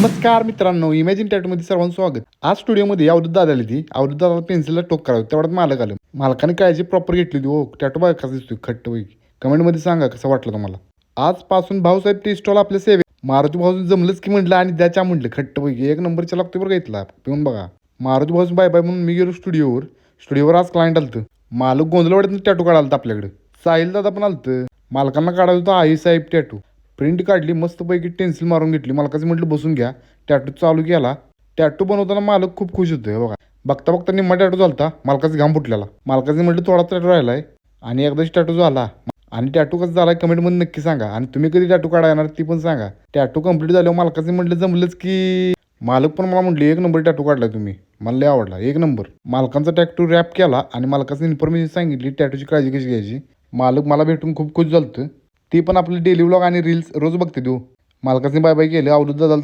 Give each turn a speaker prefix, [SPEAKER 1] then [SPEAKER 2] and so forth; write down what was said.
[SPEAKER 1] नमस्कार मित्रांनो, इमॅजिन टॅटूमध्ये सर्वांचं स्वागत. आज स्टुडिओमध्ये अवधूत दादा आली ती. अवधूत दादा पेन्सिलला टोक करावं तेवढ्यात मालक आलं. मालकाने काळजी प्रॉपर घेतली होती. हो, टॅटू बघा कसा दिसतोय खट्ट पैकी. कमेंटमध्ये सांगा कसं वाटलं तुम्हाला. आजपासून भाऊसाहेब टी स्टॉल आपल्या सेवेत. मारुती भाऊ जमलंच की म्हटलं आणि द्याच्या म्हटलं खट्ट पैकी एक नंबरच्या लागतोय बरं का इथला. पिऊन बघा. मारुती भाऊ बाय बाय म्हणून मी गेलो स्टुडिओवर. स्टुडिओवर आज क्लायंट आलतं. मालक गोंधळवाड्यात टॅटू काढायला आलतं आपल्याकडे. साहिल दादा पण आलतं. मालकांना काढायचं होतं आई साहेब टॅटू. प्रिंट काढली मस्तपैकी टेन्सिल मारून घेतली. मालकाचं म्हटलं बसून घ्या. टॅटू चालू केला. टॅटू बनवताना मालक खूप खुश होतोय बघा. बघता बघता निम्मा टॅटू झालता. मालकाचा घाम फुटलेला. मालकाचे म्हटलं थोडा टॅटू राहिलाय आणि एकदाच टॅटू झाला. आणि टॅटू कसं झाला कमेंटमध्ये नक्की सांगा. आणि तुम्ही कधी टॅटू काढा येणार ती पण सांगा. टॅटू कंप्लीट झाल्यावर मालकाचे म्हटलं जमलंच की. मालक पण मला म्हटले एक नंबर टॅटू काढलाय तुम्ही. मला लय आवडला एक नंबर. मालकांचा टॅटू रॅप केला आणि मालकाचं इन्फॉर्मेशन सांगितली टॅटूची काळजी कशी घ्यायची. मालक मला भेटून खूप खुश झालतं. ती पण आपली डेली व्लॉग आणि रील्स रोज बघते देऊ. मालकाचे बाय बाय केले. अवधूत दादा